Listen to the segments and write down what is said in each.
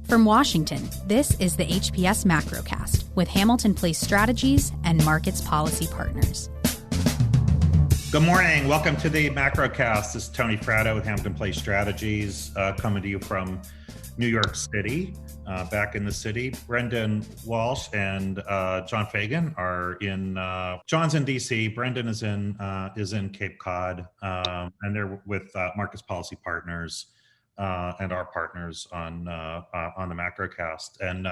From Washington, this is the HPS Macrocast with Hamilton Place Strategies and Markets Policy Partners. Good morning. Welcome to the Macrocast. This is Tony Fratto with Hamilton Place Strategies, coming to you from New York City, back in the city. Brendan Walsh and John Fagan are in. John's in DC. Brendan is in Cape Cod, and they're with Markets Policy Partners. And our partners on the Macrocast. And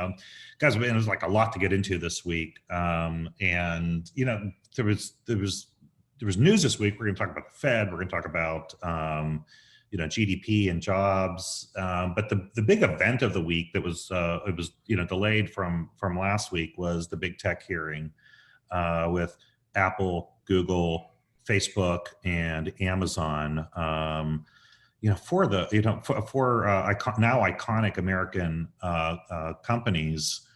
guys, it was like a lot to get into this week. And you know, there was news this week. We're going to talk about the Fed. We're going to talk about GDP and jobs. But the big event of the week that was delayed from last week was the big tech hearing with Apple, Google, Facebook, and Amazon. For now iconic American companies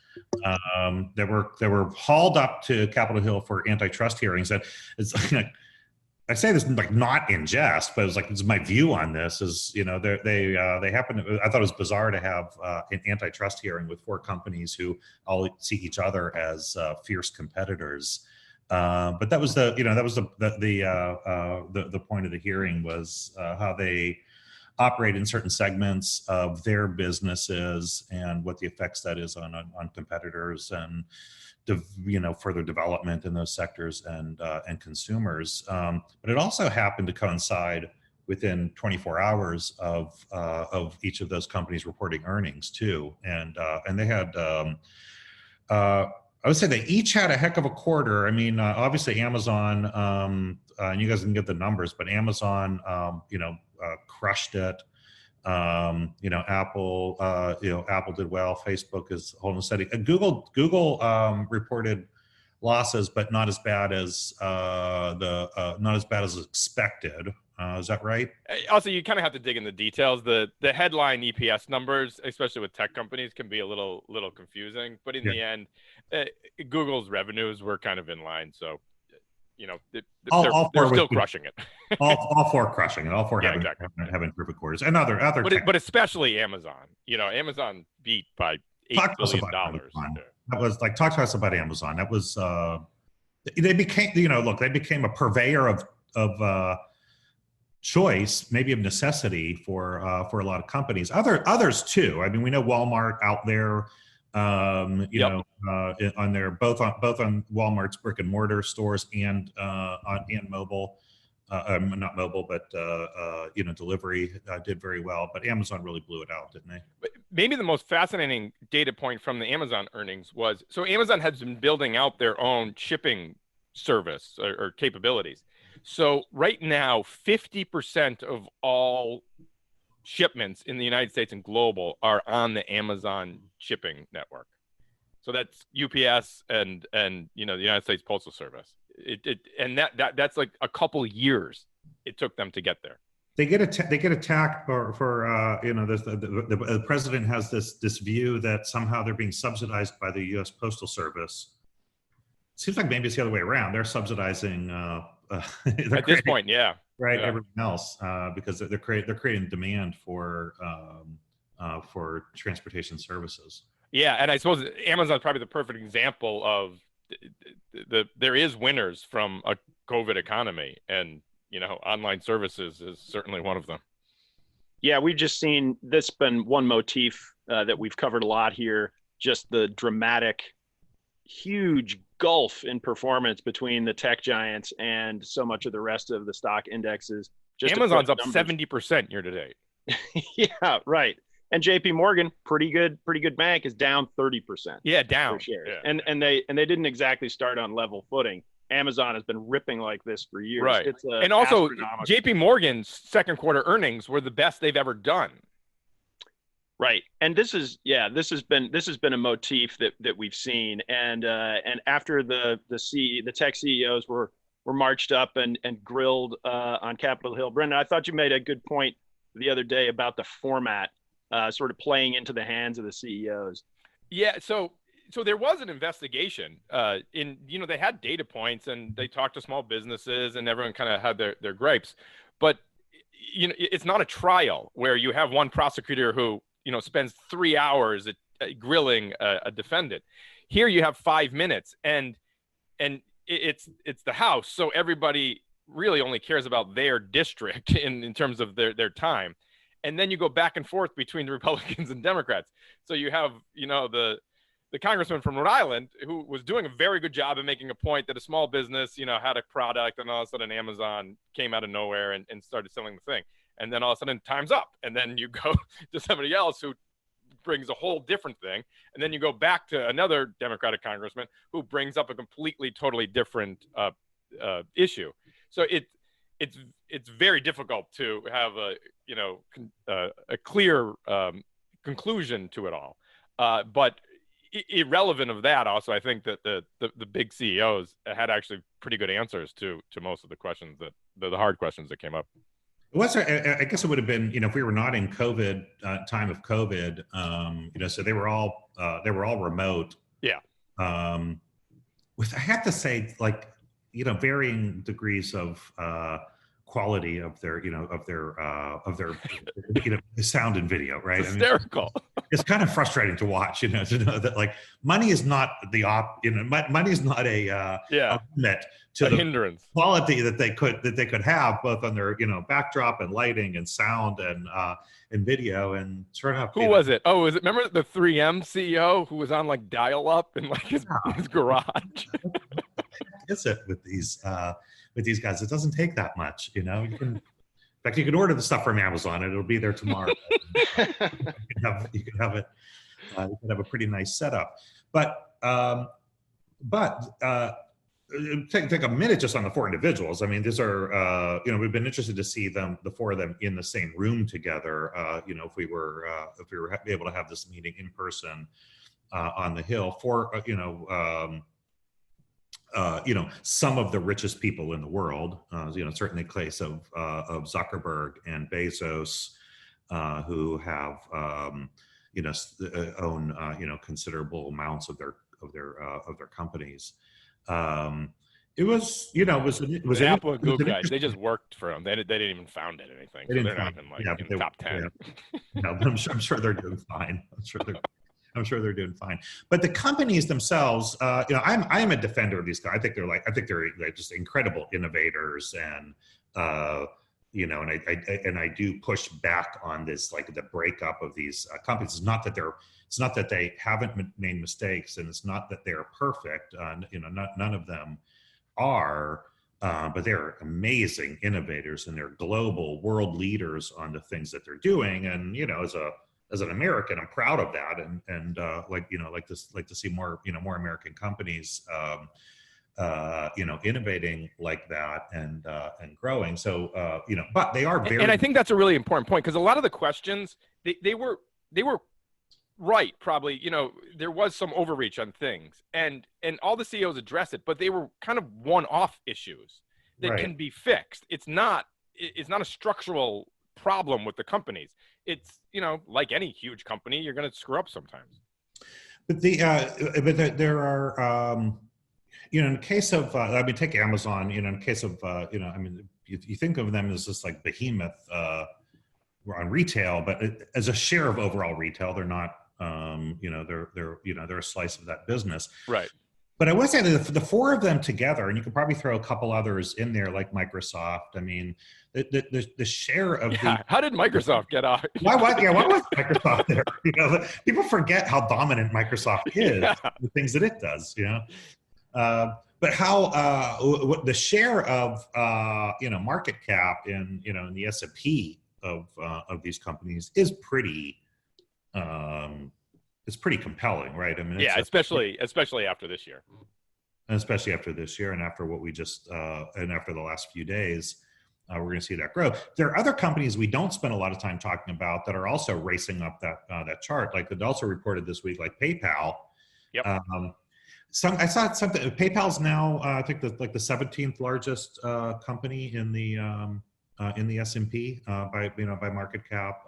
that were hauled up to Capitol Hill for antitrust hearings. That it's I say this like not in jest, but it was like, this is my view on this. Is they happen. I thought it was bizarre to have an antitrust hearing with four companies who all see each other as fierce competitors. But that was the point of the hearing was how they operate in certain segments of their businesses and what the effects that is on competitors and further development in those sectors and consumers. But it also happened to coincide within 24 hours of each of those companies reporting earnings too, and they had. I would say they each had a heck of a quarter. I mean, obviously Amazon, and you guys can get the numbers, but Amazon, crushed it. Apple, Apple did well. Facebook is holding steady. Google reported losses, but not as bad as expected. Is that right? Also, you kind of have to dig in the details. The headline EPS numbers, especially with tech companies, can be a little confusing. But in the end, Google's revenues were kind of in line. So, they're still crushing it. all four crushing it. All four having terrific quarters. And other but especially Amazon. Amazon beat by $8 billion. That was like, talk to us about Amazon. That was they became a purveyor of choice, maybe of necessity for a lot of companies. Others too. I mean, we know Walmart out there. On their both on Walmart's brick and mortar stores and mobile, not mobile, but delivery did very well. But Amazon really blew it out, didn't they? But maybe the most fascinating data point from the Amazon earnings was, so Amazon has been building out their own shipping service or capabilities. So right now, 50% of all shipments in the United States and global are on the Amazon shipping network. So that's UPS and the United States Postal Service. That's like a couple years it took them to get there. They get attacked for the president has this view that somehow they're being subsidized by the U.S. Postal Service. It seems like maybe it's the other way around. They're subsidizing at this point, yeah. Right, everyone else, because they're creating demand for transportation services. Yeah, and I suppose Amazon's probably the perfect example of there is winners from a COVID economy, and online services is certainly one of them. Yeah, we've just seen this been one motif that we've covered a lot here. Just the dramatic, huge gulf in performance between the tech giants and so much of the rest of the stock indexes. Amazon's up 70% year to date. Yeah, right. And JP Morgan, pretty good bank, is down 30%. Yeah, down. Yeah. And they didn't exactly start on level footing. Amazon has been ripping like this for years. Right. And also JP Morgan's second quarter earnings were the best they've ever done. Right. And this has been a motif that we've seen. And after the tech CEOs were marched up and grilled on Capitol Hill, Brendan, I thought you made a good point the other day about the format sort of playing into the hands of the CEOs. Yeah. So there was an investigation they had data points and they talked to small businesses and everyone kind of had their gripes, but it's not a trial where you have one prosecutor who spends 3 hours grilling a defendant. Here you have 5 minutes, and it's the House, so everybody really only cares about their district in terms of their time. And then you go back and forth between the Republicans and Democrats. So you have, the congressman from Rhode Island who was doing a very good job of making a point that a small business, had a product, and all of a sudden Amazon came out of nowhere and started selling the thing. And then all of a sudden time's up. And then you go to somebody else who brings a whole different thing. And then you go back to another Democratic congressman who brings up a completely, totally different issue. So it's very difficult to have a clear conclusion to it all. But irrelevant of that, also, I think that the big CEOs had actually pretty good answers to most of the questions, that the hard questions that came up. I guess it would have been, if we were not in COVID, time of COVID, so they were all remote. Yeah. With, I have to say, like, varying degrees of quality of their sound and video, right? It's hysterical. It's kind of frustrating to watch, to know that, like, money is not money is not a limit to a the hindrance quality that they could have, both on their backdrop and lighting and sound and video. And sure enough, who was it? Oh, remember the 3M CEO who was on like dial-up in like his garage? Is it with these guys? It doesn't take that much, you can. In fact, you can order the stuff from Amazon and it'll be there tomorrow. you can have it. You can have a pretty nice setup. But take a minute just on the four individuals. I mean, these are we've been interested to see the four of them in the same room together. If we were able to have this meeting in person on the Hill for some of the richest people in the world, certainly the case of Zuckerberg and Bezos, who have own considerable amounts of their companies. It was Apple and Google guys. They just worked for them. They didn't even found it anything. So they're not even in the top 10. Yeah. I'm sure they're doing fine. I'm sure they're doing fine. But the companies themselves, I am a defender of these guys. I think they're just incredible innovators, and and I do push back on this, like, the breakup of these companies. It's not that they haven't made mistakes, and it's not that they're perfect. None of them are, but they're amazing innovators, and they're global world leaders on the things that they're doing. And as an American, I'm proud of that, and like to see more American companies innovating like that and growing. So but they are very. And I think that's a really important point, because a lot of the questions they were right. Probably there was some overreach on things, and all the CEOs address it, but they were kind of one-off issues that can be fixed. It's not a structural problem with the companies. It's like any huge company, you're going to screw up sometimes. But there are in the case of take Amazon. In the case of you think of them as this like behemoth on retail, but as a share of overall retail, they're not. They're a slice of that business. Right. But I would say that the four of them together, and you could probably throw a couple others in there, like Microsoft. I mean, the share of how did Microsoft get out? Why was Microsoft there? People forget how dominant Microsoft is, the things that it does. But how what the share of market cap in in the S&P of these companies is pretty. It's pretty compelling, right? I mean, especially after this year. And especially after this year, and after what we just and after the last few days, we're going to see that grow. There are other companies we don't spend a lot of time talking about that are also racing up that chart. Like it also reported this week, like PayPal. Yep. I saw something. PayPal's now I think the 17th largest company in the S&P by market cap.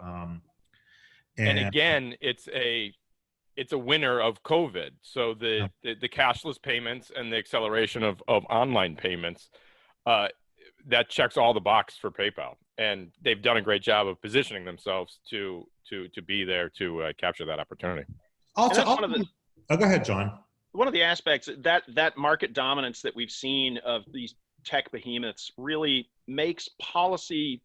And again, it's a winner of COVID. So the cashless payments and the acceleration of online payments that checks all the box for PayPal, and they've done a great job of positioning themselves to be there to capture that opportunity. Also, go ahead, John. One of the aspects that market dominance that we've seen of these tech behemoths really makes policy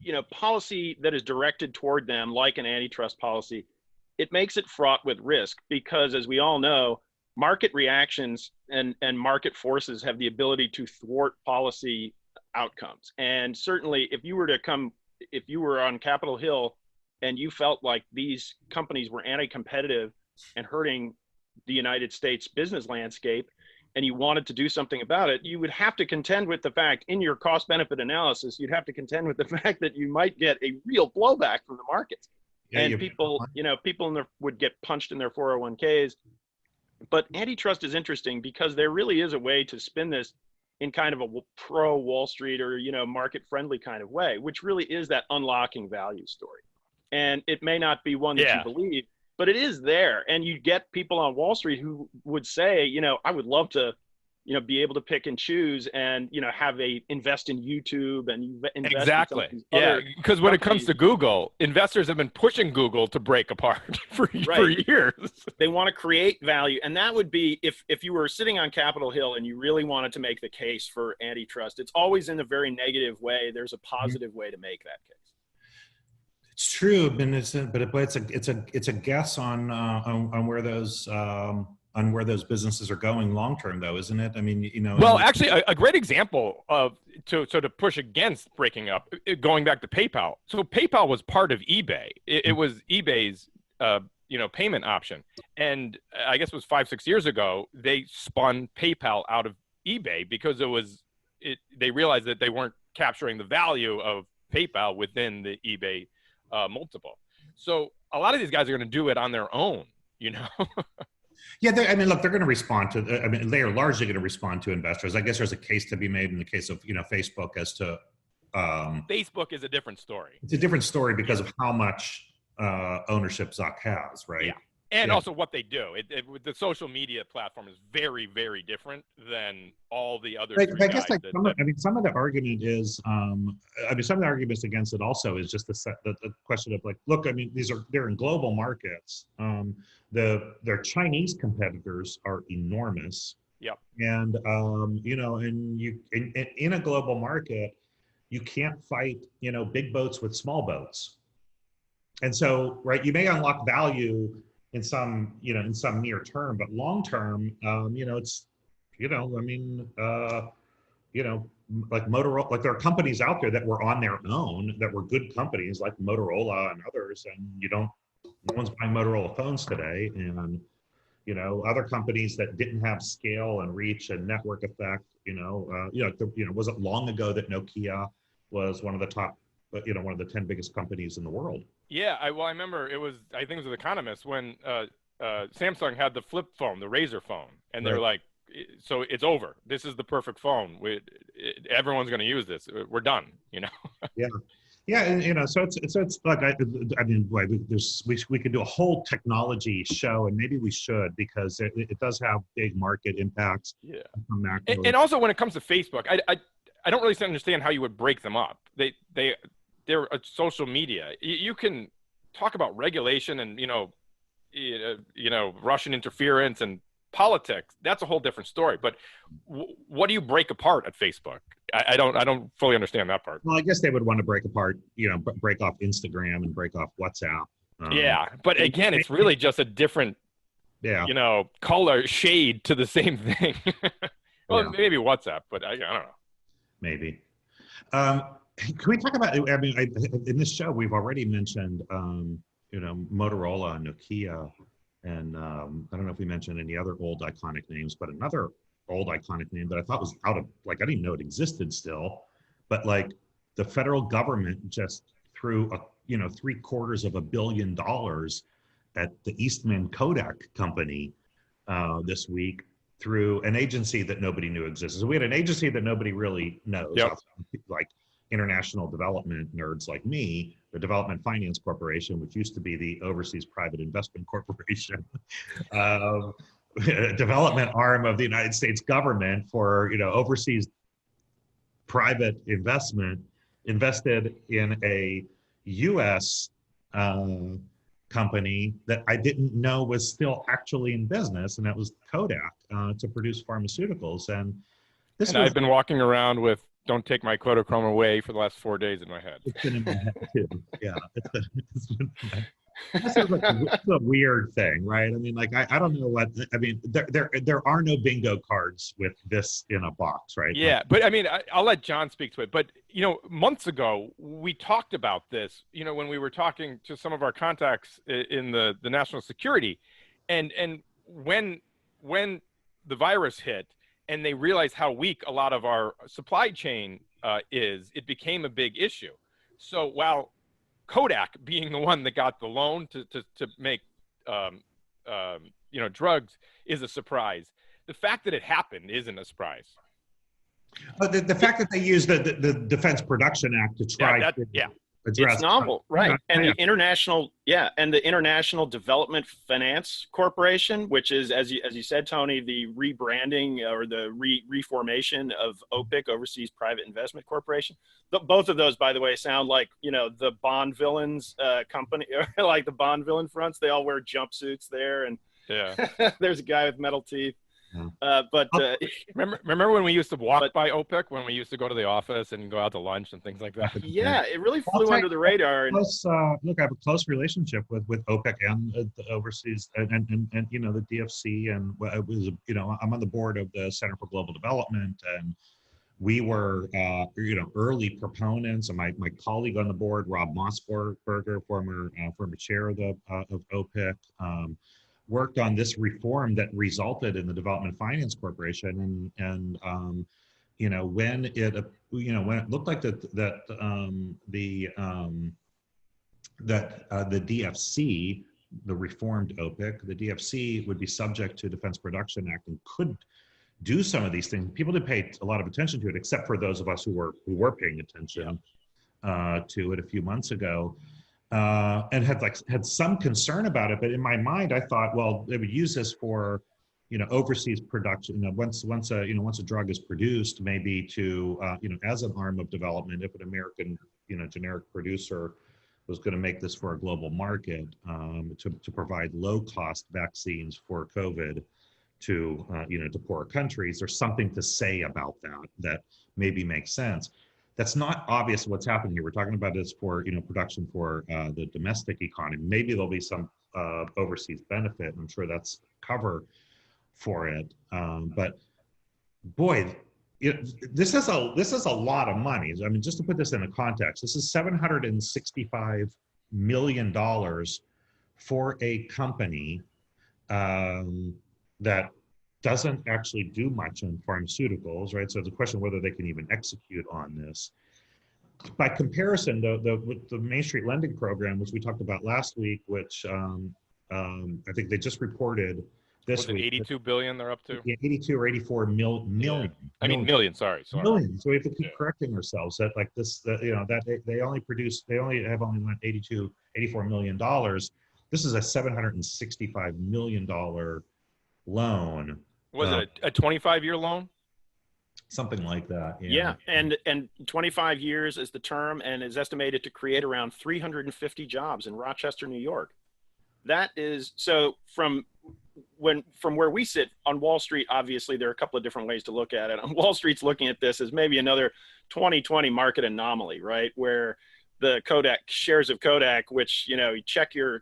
that is directed toward them, like an antitrust policy, it makes it fraught with risk, because as we all know, market reactions and market forces have the ability to thwart policy outcomes. And certainly if you were on Capitol Hill and you felt like these companies were anti-competitive and hurting the United States business landscape, and you wanted to do something about it, you would have to contend with the fact, in your cost benefit analysis, you'd have to contend with the fact that you might get a real blowback from the markets. Yeah, and people would get punched in their 401ks. But antitrust is interesting because there really is a way to spin this in kind of a pro Wall Street or, market friendly kind of way, which really is that unlocking value story. And it may not be one that you believe, but it is there. And you get people on Wall Street who would say, I would love to, be able to pick and choose and, invest in YouTube and invest exactly. In because when it comes to Google, investors have been pushing Google to break apart for years. They want to create value. And that would be if you were sitting on Capitol Hill and you really wanted to make the case for antitrust, it's always in a very negative way. There's a positive way to make that case. It's true, and it's a guess on where those businesses are going long term, though, isn't it? I mean, Well, actually, a great example of to push against breaking up, going back to PayPal. So PayPal was part of eBay. It was eBay's payment option, and I guess it was 5-6 years ago they spun PayPal out of eBay because they realized that they weren't capturing the value of PayPal within the eBay multiple. So a lot of these guys are going to do it on their own, Yeah, look, they're going to respond to. They are largely going to respond to investors. I guess there's a case to be made in the case of Facebook as to. Facebook is a different story. It's a different story because of how much ownership Zuck has, right? Yeah. And also what they do. The social media platform is very, very different than all the other. I guess some of the argument is, some of the arguments against it also is just the question of like, look, they're in global markets. Their Chinese competitors are enormous. Yep. And in a global market, you can't fight big boats with small boats. And so, right, you may unlock value in some near term, but long term, it's, like Motorola, like there are companies out there that were on their own that were good companies like Motorola and others, and no one's buying Motorola phones today, and other companies that didn't have scale and reach and network effect. Was it long ago that Nokia was one of the top, one of the 10 biggest companies in the world? Yeah, I remember I think it was The Economist when Samsung had the flip phone, the Razr phone, and they're like, so it's over. This is the perfect phone. Everyone's going to use this. We're done, Yeah, and so it's like we could do a whole technology show, and maybe we should, because it does have big market impacts. Yeah, and also when it comes to Facebook, I don't really understand how you would break them up. They're a social media. You can talk about regulation and Russian interference and politics. That's a whole different story. But what do you break apart at Facebook? I don't fully understand that part. Well, I guess they would want to break apart, break off Instagram and break off WhatsApp. Yeah, but again, it's really just a different, color shade to the same thing. Well, maybe WhatsApp, but I don't know. Maybe. Can we talk about? In this show, we've already mentioned, Motorola, Nokia, and I don't know if we mentioned any other old iconic names, but another old iconic name that I thought was I didn't even know it existed still, but like the federal government just threw $750 million at the Eastman Kodak company this week through an agency that nobody knew existed. So we had an agency that nobody really knows, like international development nerds like me, the Development Finance Corporation, which used to be the Overseas Private Investment Corporation, development arm of the United States government for overseas private investment invested in a U.S. Company that I didn't know was still actually in business, and that was Kodak, to produce pharmaceuticals. And this and was, I've been walking around with "Don't take my Kodachrome away" for the last 4 days in my head. it's been in my head too. Yeah, it's been in my head. This is like it's a weird thing, right? I mean, like I don't know what I mean. There are no bingo cards with this in a box, right? Yeah, Like, but I mean, I'll let John speak to it. But months ago we talked about this. When we were talking to some of our contacts in the national security, and when the virus hit, and they realized how weak a lot of our supply chain is, it became a big issue. So while Kodak being the one that got the loan to make drugs is a surprise, the fact that it happened isn't a surprise. but the fact that they used the Defense Production Act to try to address it's novel, right? And yeah. the International Development Finance Corporation, which is, as you said, Tony, the rebranding or the reformation of OPIC, Overseas Private Investment Corporation. Both of those, by the way, sound like the Bond villains company, or like the Bond villain fronts. They all wear jumpsuits there, and there's a guy with metal teeth. But remember when we used to walk by OPIC, when we used to go to the office and go out to lunch and things like that? Yeah, it really flew under the radar. Look, I have a close relationship with OPIC and the overseas and the DFC, and it was I'm on the board of the Center for Global Development, and we were early proponents. And my colleague on the board, Rob Mossberger, former chair of OPIC. Worked on this reform that resulted in the Development Finance Corporation, and when it looked like the DFC, the reformed OPIC, the DFC would be subject to Defense Production Act and could do some of these things. People didn't pay a lot of attention to it, except for those of us who were paying attention to it a few months ago. And had some concern about it, but in my mind, I thought, well, they would use this for, overseas production. Once a drug is produced, maybe to, as an arm of development, if an American, generic producer was going to make this for a global market, to provide low-cost vaccines for COVID to poorer countries. There's something to say about that maybe makes sense. That's not obvious what's happening here. We're talking about this for production for the domestic economy. Maybe there'll be some overseas benefit. I'm sure that's cover for it. But boy, this is a lot of money. I mean, just to put this in a context, this is $765 million for a company that doesn't actually do much in pharmaceuticals, right? So it's a question whether they can even execute on this. By comparison, with the Main Street Lending Program, which we talked about last week, which I think they just reported this week. 82 billion they're up to? Yeah, 82 or 84 million. Yeah. I mean, million, sorry. Million. So we have to keep correcting ourselves that like this, that they only have lent 84 million dollars. This is a $765 million loan. Was it a 25-year loan? Something like that. Yeah, and 25 years is the term, and is estimated to create around 350 jobs in Rochester, New York. That is so from where we sit on Wall Street. Obviously, there are a couple of different ways to look at it. On Wall Street's looking at this as maybe another 2020 market anomaly, right? Where the Kodak shares of Kodak, which you check your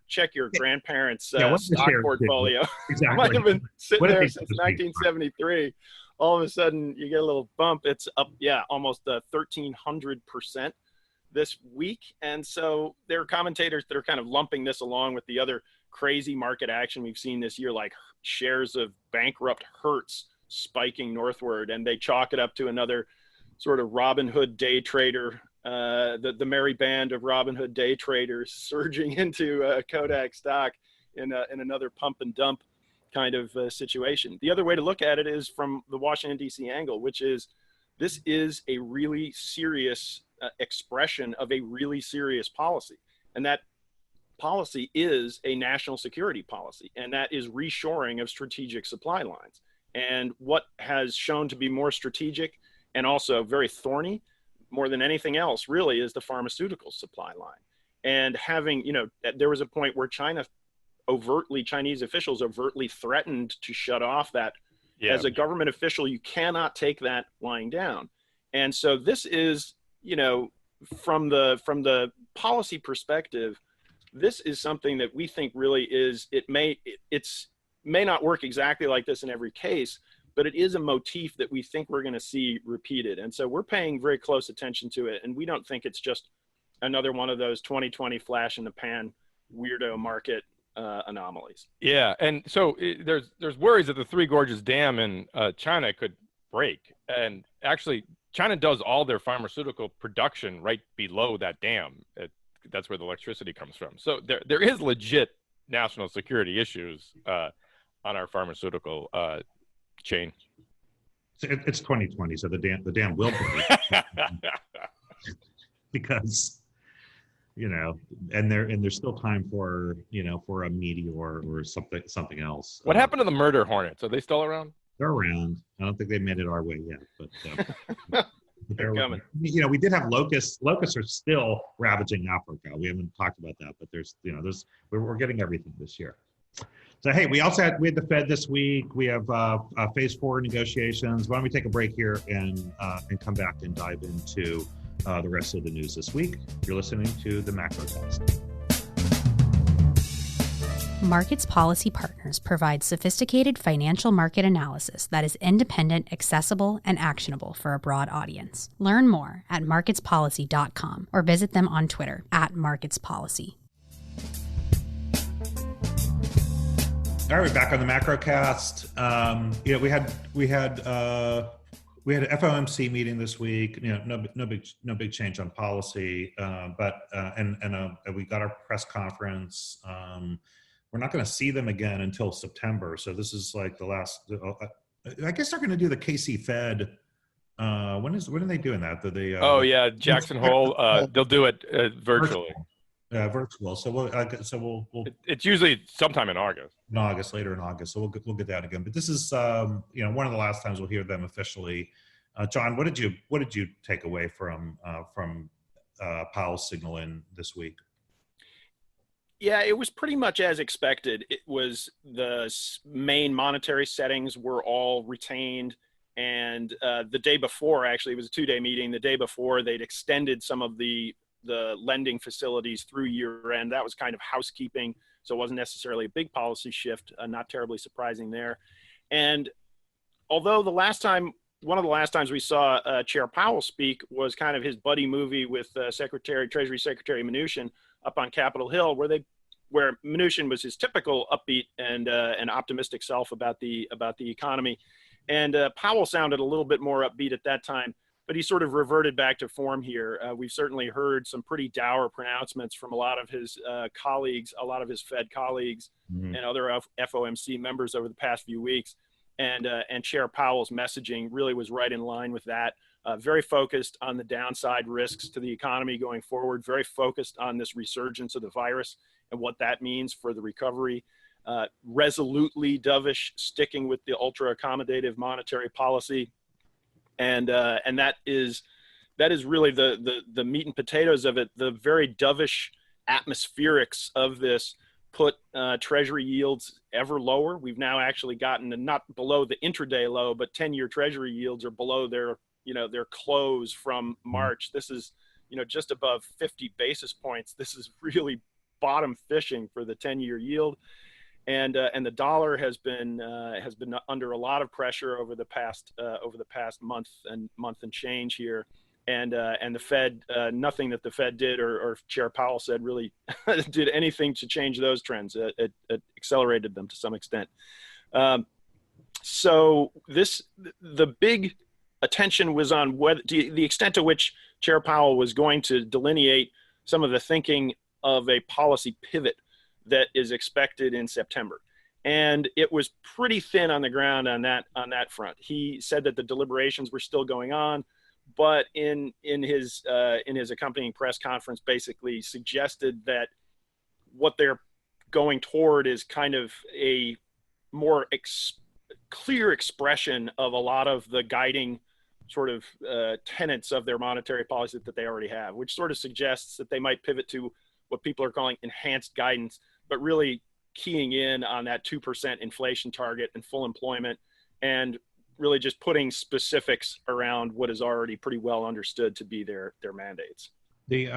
grandparents' stock portfolio, exactly. might have been sitting there since 1973. All of a sudden, you get a little bump. It's up, almost 1,300% this week. And so there are commentators that are kind of lumping this along with the other crazy market action we've seen this year, like shares of bankrupt Hertz spiking northward, and they chalk it up to another sort of Robin Hood day trader. The merry band of Robin Hood day traders surging into Kodak stock in another pump and dump kind of situation. The other way to look at it is from the Washington, D.C. angle, which is this is a really serious expression of a really serious policy. And that policy is a national security policy, and that is reshoring of strategic supply lines. And what has shown to be more strategic and also very thorny, more than anything else, really, is the pharmaceutical supply line. And having, there was a point where Chinese officials overtly threatened to shut off that. Yeah. As a government official, you cannot take that lying down. And so this is, from the policy perspective, this is something that we think really is, it may not work exactly like this in every case, but it is a motif that we think we're going to see repeated. And so we're paying very close attention to it. And we don't think it's just another one of those 2020 flash in the pan weirdo market anomalies. Yeah. And so there's worries that the Three Gorges Dam in China could break. And actually, China does all their pharmaceutical production right below that dam. That's where the electricity comes from. So there is legit national security issues on our pharmaceutical chain. It's 2020, so the dam will break because and there's still time for a meteor or something else. What happened to the murder hornets? Are they still around? They're around. I don't think they made it our way yet, but they're coming. We did have locusts. Locusts are still ravaging Africa. We haven't talked about that, but we're getting everything this year. So, hey, we had the Fed this week. We have phase 4 negotiations. Why don't we take a break here and come back and dive into the rest of the news this week. You're listening to the Macrocast. Markets Policy Partners provides sophisticated financial market analysis that is independent, accessible, and actionable for a broad audience. Learn more at marketspolicy.com or visit them on Twitter @marketspolicy. All right, we're back on the Macrocast. We had an FOMC meeting this week. No big change on policy, but we got our press conference. We're not going to see them again until September. So this is like the last. I guess they're going to do the KC Fed. When are they doing that? Jackson Hole. They'll do it virtually. Virtual. So we'll. It's usually sometime in August. Later in August. So we'll get that again. But this is one of the last times we'll hear them officially. John, what did you take away from Powell's signal in this week? Yeah, it was pretty much as expected. It was the main monetary settings were all retained. And the day before, actually, it was a 2-day meeting. The day before, they'd extended some of the lending facilities through year end. That was kind of housekeeping. So it wasn't necessarily a big policy shift, not terribly surprising there. And although one of the last times we saw Chair Powell speak was kind of his buddy movie with Treasury Secretary Mnuchin up on Capitol Hill, where Mnuchin was his typical upbeat and optimistic self about the economy. And Powell sounded a little bit more upbeat at that time, but he sort of reverted back to form here. We've certainly heard some pretty dour pronouncements from a lot of his colleagues, a lot of his Fed colleagues, and other FOMC members over the past few weeks. And Chair Powell's messaging really was right in line with that. Very focused on the downside risks to the economy going forward, very focused on this resurgence of the virus and what that means for the recovery. Resolutely dovish, sticking with the ultra accommodative monetary policy. And that is really the meat and potatoes of it. The very dovish atmospherics of this put Treasury yields ever lower. We've now actually gotten not below the intraday low, but 10-year Treasury yields are below their close from March. This is, just above 50 basis points. This is really bottom fishing for the 10-year yield. And the dollar has been under a lot of pressure over the past month and change here, and the Fed, nothing that the Fed did or Chair Powell said really did anything to change those trends. It accelerated them to some extent. So the big attention was on the extent to which Chair Powell was going to delineate some of the thinking of a policy pivot that is expected in September. And it was pretty thin on the ground on that front. He said that the deliberations were still going on, but in his accompanying press conference basically suggested that what they're going toward is kind of a more clear expression of a lot of the guiding sort of tenets of their monetary policy that they already have, which sort of suggests that they might pivot to what people are calling enhanced guidance, but really keying in on that 2% inflation target and full employment, and really just putting specifics around what is already pretty well understood to be their mandates. The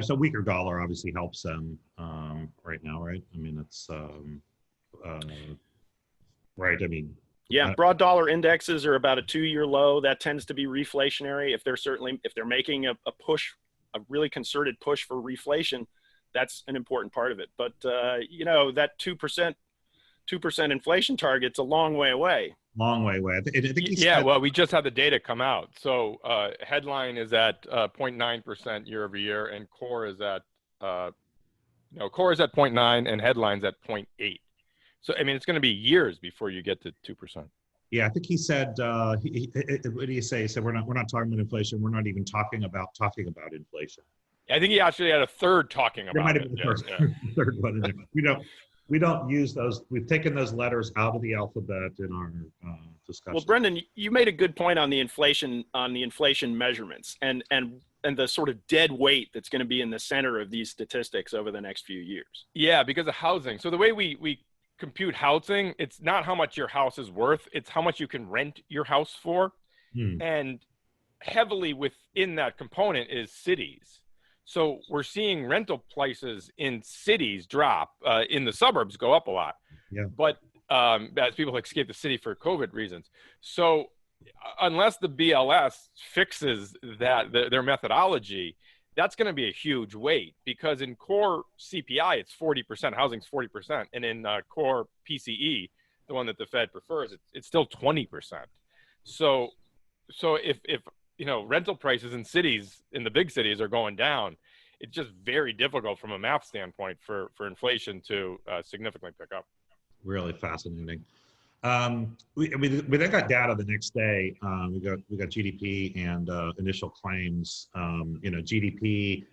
so weaker dollar obviously helps them right now, right? I mean, it's right. I mean, yeah, broad dollar indexes are about a 2-year low. That tends to be reflationary. If they're making a push, a really concerted push for reflation, that's an important part of it. But you know, that 2% inflation target's a long way away. Long way away. I think well, we just had the data come out. So headline is at 0.9% year over year, and core is at core is at 0.9, and headlines at 0.8. So I mean, it's going to be years before you get to 2%. Yeah, I think he said. What did he say? He said we're not talking about inflation. We're not even talking about inflation. I think he actually had a third talking about. There might have been a third one in there. We don't use those. We've taken those letters out of the alphabet in our discussion. Well, Brendan, you made a good point on the inflation measurements and the sort of dead weight that's going to be in the center of these statistics over the next few years. Yeah, because of housing. So the way we compute housing, it's not how much your house is worth, it's how much you can rent your house for. And heavily within that component is cities. So we're seeing rental prices in cities drop, in the suburbs go up a lot. Yeah. But as people escape the city for COVID reasons. So unless the BLS fixes their methodology, that's going to be a huge weight, because in core CPI, it's 40%, housing's 40%. And in core PCE, the one that the Fed prefers, it's still 20%. So if you know, rental prices in cities, in the big cities, are going down, it's just very difficult from a math standpoint for inflation to significantly pick up. Really fascinating. We then got data the next day. We got GDP and initial claims. GDP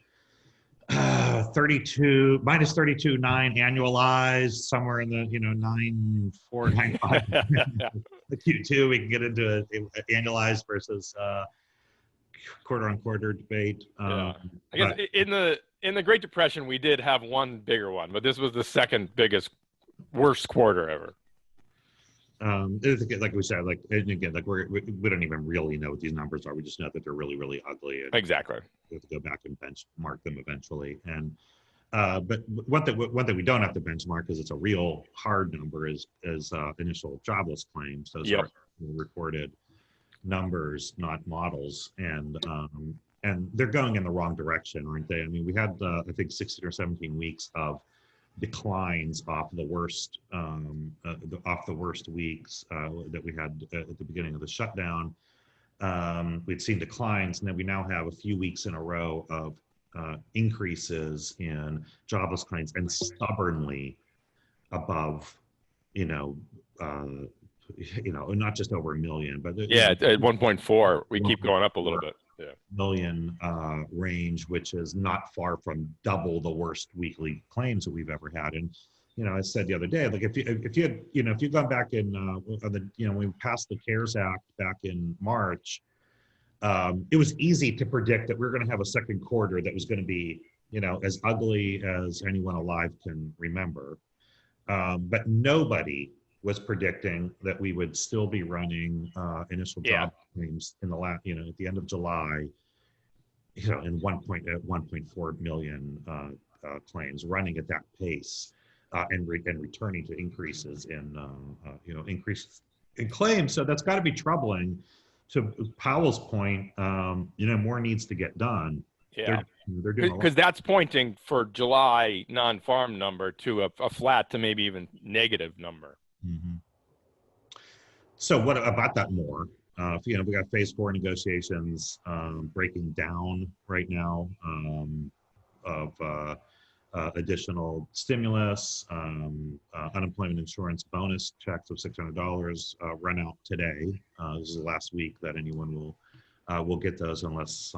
minus 32.9 annualized, somewhere in the 9.4, 9.5. The Q2 we can get into annualized versus quarter-on-quarter debate. I guess in the Great Depression we did have one bigger one, but this was the second biggest, worst quarter ever. Like we said, we don't even really know what these numbers are. We just know that they're really, really ugly. And exactly. We have to go back and benchmark them eventually. And but one thing we don't have to benchmark, because it's a real hard number, is initial jobless claims. Those are reported numbers, not models, and they're going in the wrong direction, aren't they? I mean, we had I think 16 or 17 weeks of declines off the worst weeks that we had at the beginning of the shutdown. We'd seen declines, and then we now have a few weeks in a row of increases in jobless claims, and stubbornly above, not just over 1 million, but at 1.4, we keep going up a little bit. Million range, which is not far from double the worst weekly claims that we've ever had. And I said the other day, like if you'd gone back in when we passed the CARES Act back in March, it was easy to predict that we were going to have a second quarter that was going to be as ugly as anyone alive can remember. But nobody was predicting that we would still be running initial job claims in the at the end of July, in 1.4 million claims, running at that pace, and returning to increases in increases in claims. So that's got to be troubling. To Powell's point, more needs to get done. Yeah, they're doing because that's pointing for July non-farm number to a flat to maybe even negative number. Mm-hmm. So what about that more? We got phase 4 negotiations breaking down right now of additional stimulus, unemployment insurance bonus checks of $600 run out today. This is the last week that anyone will get those, unless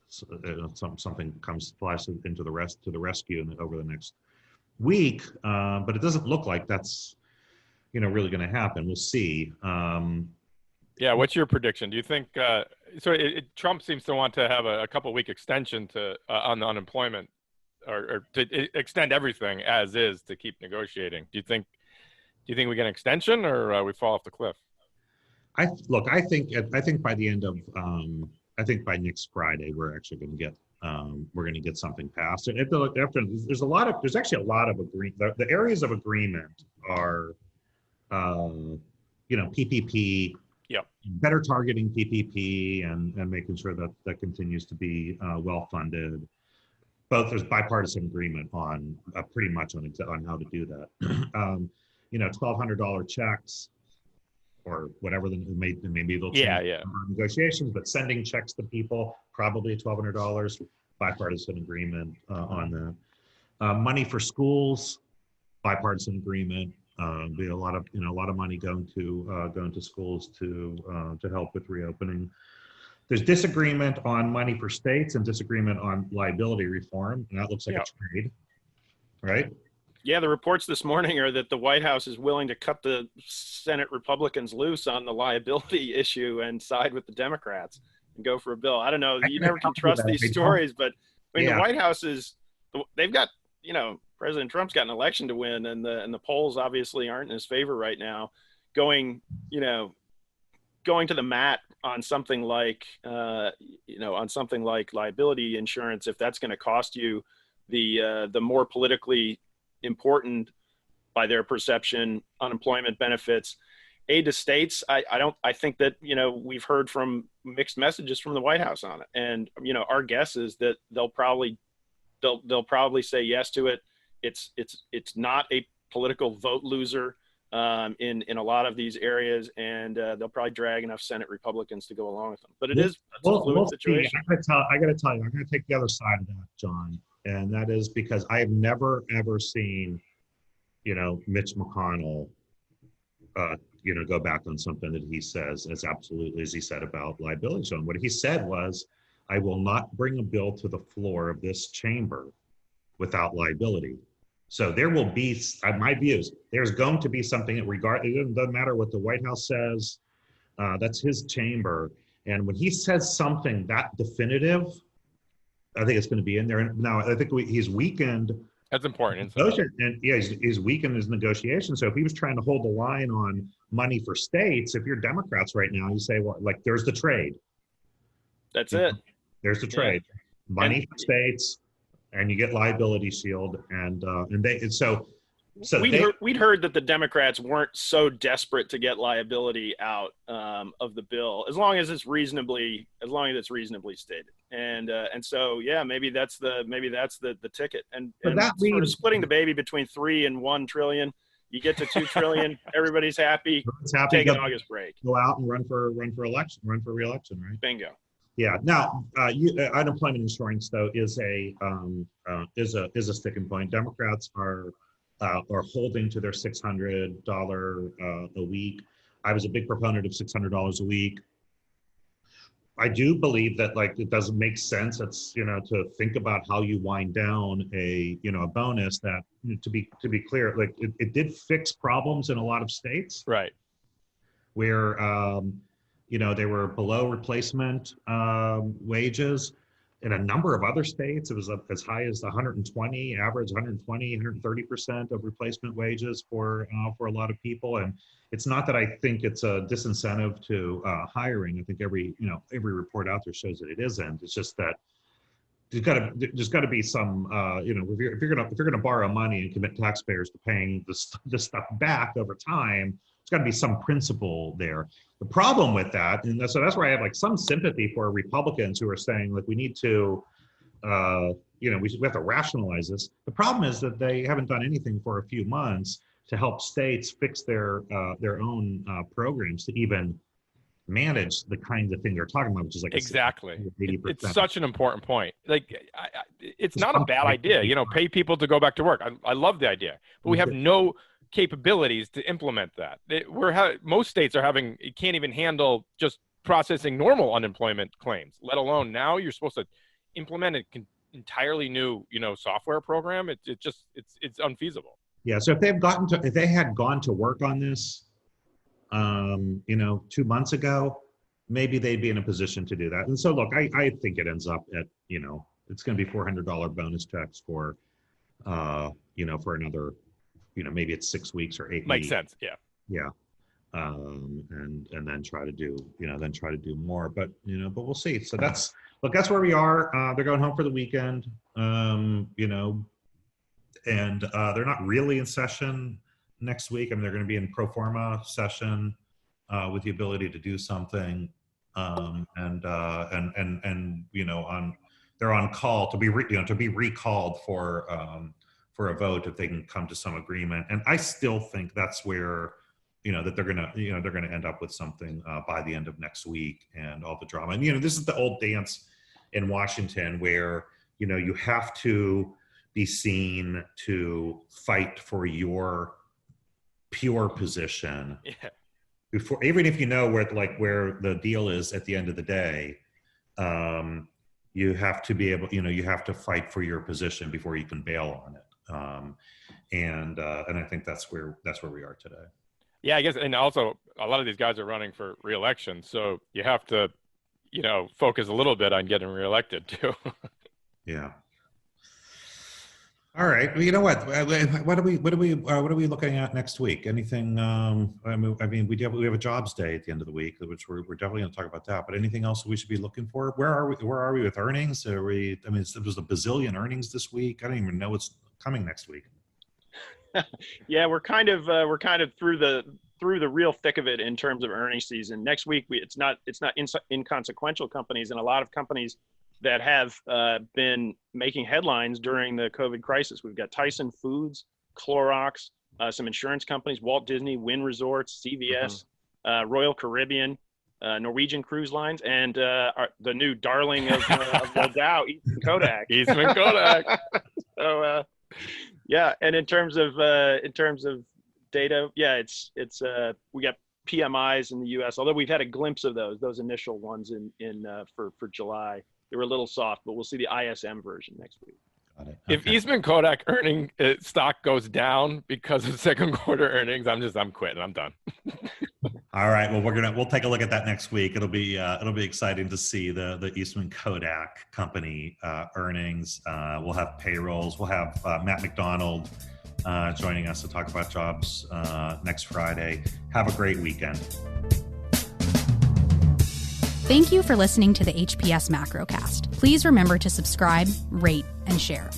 something flies into the rescue over the next week. But it doesn't look like that's really going to happen. We'll see. Yeah, what's your prediction? Do you think Trump seems to want to have a couple week extension to on the unemployment, or to extend everything as is to keep negotiating? Do you think we get an extension, or we fall off the cliff? I think by the end of I think by next Friday we're actually going to get something passed. And there's actually a lot of agreement. The areas of agreement are PPP. Yep. Better targeting PPP and making sure that continues to be well funded. Both there's bipartisan agreement on pretty much on how to do that. $1,200 checks or whatever maybe they'll change negotiations, but sending checks to people probably $1,200. Bipartisan agreement on that. Money for schools, bipartisan agreement. Be a lot of money going to schools to help with reopening. There's disagreement on money for states and disagreement on liability reform, and that looks like a trade, right? Yeah, the reports this morning are that the White House is willing to cut the Senate Republicans loose on the liability issue and side with the Democrats and go for a bill. I don't know. You never can trust these stories, but I mean, the White House they've got, President Trump's got an election to win, and the polls obviously aren't in his favor right now. Going to the mat on something like liability insurance, if that's going to cost you the more politically important, by their perception, unemployment benefits, aid to states. I think that we've heard from mixed messages from the White House on it, and our guess is that they'll probably say yes to it. It's not a political vote loser in a lot of these areas, and they'll probably drag enough Senate Republicans to go along with them. But it's a fluid situation. I got to tell you, I'm going to take the other side of that, John, and that is because I have never ever seen, Mitch McConnell, go back on something that he says as absolutely as he said about liability zone. What he said was, "I will not bring a bill to the floor of this chamber without liability." So there will be, my views, there's going to be something it doesn't matter what the White House says. That's his chamber. And when he says something that definitive, I think it's going to be in there. And now I think he's weakened. That's important. And he's weakened his negotiation. So if he was trying to hold the line on money for states, if you're Democrats right now, you say, well, like, there's the trade. That's it. There's the trade. Money for states, and you get liability shield, we'd heard that the Democrats weren't so desperate to get liability out of the bill, as long as it's reasonably stated, and so maybe that's the ticket, and that means sort of splitting the baby between 3 and 1 trillion. You get to 2 trillion, everybody's happy. Take an August break. Go out and run for re-election, right? Bingo. Yeah. Now, unemployment insurance though is a sticking point. Democrats are holding to their $600 a week. I was a big proponent of $600 a week. I do believe that it doesn't make sense. It's to think about how you wind down a bonus that to be clear, it did fix problems in a lot of states, right? Where they were below replacement wages. In a number of other states, it was as high as 130% of replacement wages for a lot of people. And it's not that I think it's a disincentive to hiring. I think every report out there shows that it isn't. It's just that there's got to be some if you're gonna borrow money and commit taxpayers to paying this stuff back over time, there's got to be some principle there. The problem with that, and so that's where I have some sympathy for Republicans who are saying we need to, we have to rationalize this. The problem is that they haven't done anything for a few months to help states fix their own programs to even manage the kind of thing they're talking about, which is exactly. It's such an important point. It's not a bad idea, pay people to go back to work. I love the idea, but we have no capabilities to implement that. Most states can't even handle just processing normal unemployment claims, let alone now you're supposed to implement an entirely new, software program. It's unfeasible. Yeah. So if they had gone to work on this, 2 months ago, maybe they'd be in a position to do that. And so, look, I think it ends up at, it's going to be $400 bonus checks for, for another, maybe it's 6 weeks or 8 weeks. Makes sense. Yeah. Yeah. And then try to do, more, but we'll see. So that's where we are. They're going home for the weekend, and they're not really in session next week. I mean, they're going to be in pro forma session, with the ability to do something. They're on call to be recalled for a vote if they can come to some agreement. And I still think that's where, that they're gonna end up with something by the end of next week, and all the drama. And this is the old dance in Washington where you have to be seen to fight for your pure position. Yeah. Before, even if where the deal is at the end of the day, you have to be able, you have to fight for your position before you can bail on it. And I think that's where we are today. Yeah, I guess, and also a lot of these guys are running for re-election, so you have to, focus a little bit on getting reelected too. Yeah. All right. Well, you know what? What are we looking at next week? Anything? I mean, we have a jobs day at the end of the week, which we're definitely going to talk about that. But anything else we should be looking for? Where are we with earnings? There was a bazillion earnings this week. I don't even know what's coming next week. Yeah, we're kind of through the real thick of it in terms of earnings season. Next week, it's not inconsequential companies, and a lot of companies that have been making headlines during the COVID crisis. We've got Tyson Foods, Clorox, some insurance companies, Walt Disney, Wynn Resorts, CVS, Royal Caribbean, Norwegian Cruise Lines, and the new darling of the Dow, Eastman Kodak. Eastman Kodak. So yeah, and in terms of data, yeah, it's we got PMIs in the U.S. Although we've had a glimpse of those initial ones for July. They were a little soft, but we'll see the ISM version next week. Got it. If Eastman Kodak stock goes down because of second quarter earnings, I'm quitting. I'm done. All right. Well, we'll take a look at that next week. It'll be exciting to see the Eastman Kodak company earnings. We'll have payrolls. We'll have Matt McDonald joining us to talk about jobs next Friday. Have a great weekend. Thank you for listening to the HPS Macrocast. Please remember to subscribe, rate, and share.